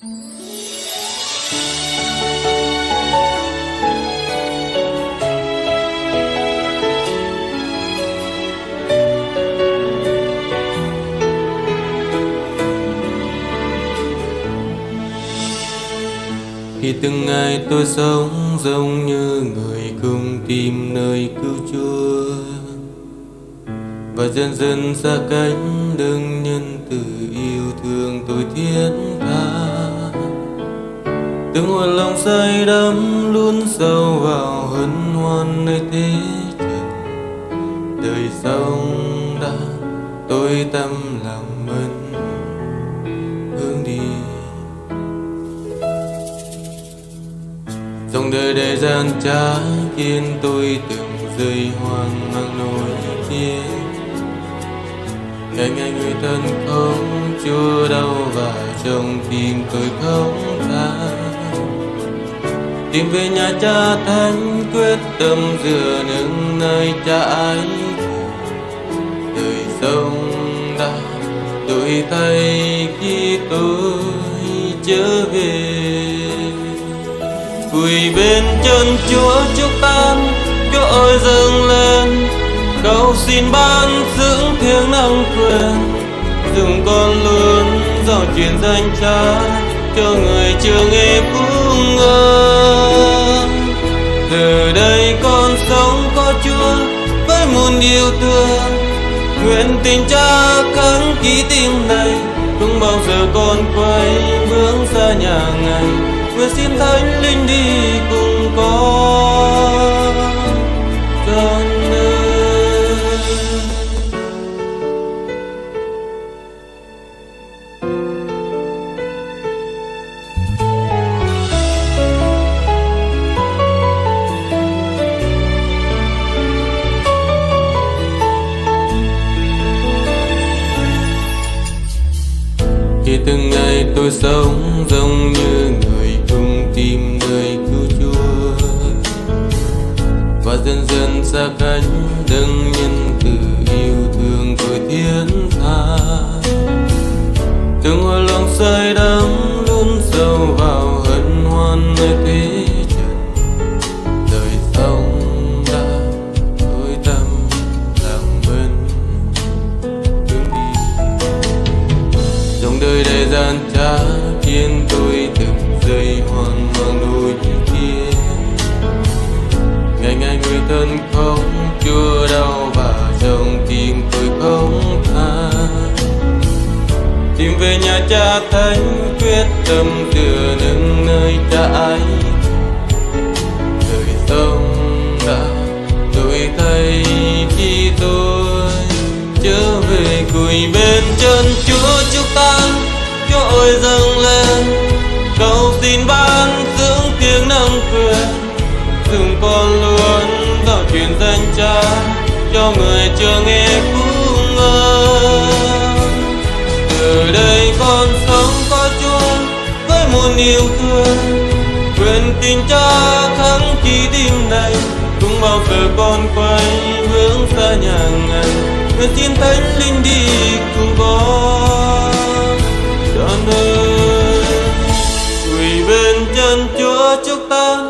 Khi từng ngày tôi sống giống như người không tìm nơi cứu Chúa, và dần dần xa cánh đấng nhân từ yêu thương tôi thiết tha. Từng hồi lòng say đắm luôn sâu vào hân hoan nơi thế trần, đời sống đã tôi tâm làm ơn hướng đi. Dòng đời đầy gian trá khiến tôi từng giây hoang mang nỗi tiếc. Ngày ngày người thân không Chúa đau và trong tim tôi không than. Tìm về nhà Cha Thánh quyết tâm dựa nương nơi Cha ấy. Đời sống đã tôi thấy khi tôi trở về. Quỳ bên chân Chúa chúc tan, Chúa ơi dâng lên cầu xin ban dưỡng thiêng năng quyền, dùng con luôn dò truyền danh Cha cho người chưa nghe phúc ơn. Từ đây con sống có Chúa với muôn yêu thương, nguyện tình Cha khấn ký tim này, không bao giờ con quay bước xa nhà Ngài. Nguyện xin Thánh Linh đi cùng con ơi. Khi từng ngày tôi sống giống như người không tìm nơi cứu Chúa, và dần dần xa cánh đấng nhân từ yêu thương tôi thiết tha. Từng hồi lòng say đắm luôn sâu vào hân hoan nơi thế trần, đời sống đã tôi tâm làm ơn hướng đi. Dòng đời đầy gian trá khiến tôi từng giây hoang mang đôi kia. Ngày ngày người thân không Chúa đau và trong tim tôi không than. Tìm về nhà Cha Thánh quyết tâm dựa nương nơi Cha ấy. Đời sống đã tôi thấy khi tôi trở về. Quỳ bên chân Chúa chúc tan, Chúa ơi dâng lên cầu xin ban dưỡng thiêng năng quyền, dùng con luôn dò truyền danh Cha cho người chưa nghe phúc ơn. Từ đây con sống có Chúa với muôn yêu thương, nguyện tin Cha khấn ký tim này, không bao giờ con quay hướng xa nhà Ngài. Nguyện xin Thánh Linh đi cùng con trọn đời. Quỳ bên chân Chúa chúc tan,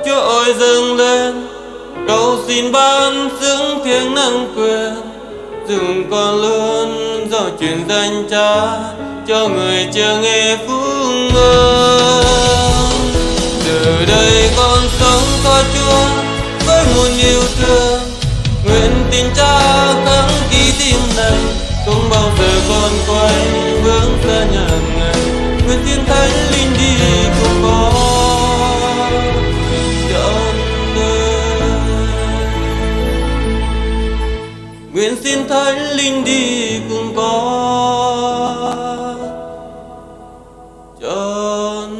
Chúa ơi dâng lên cầu xin ban dưỡng thiêng năng quyền, dùng con luôn dò truyền danh Cha cho người chưa nghe phúc ơn. Từ đây con sống có Chúa với muôn yêu thương, nguyện tin Cha khấn ký tim này, không bao giờ con quay bước xa nhà Ngài. Nguyện xin Thánh Linh đi cùng con trọn đời. Nguyện xin Thánh Linh đi cùng con trọn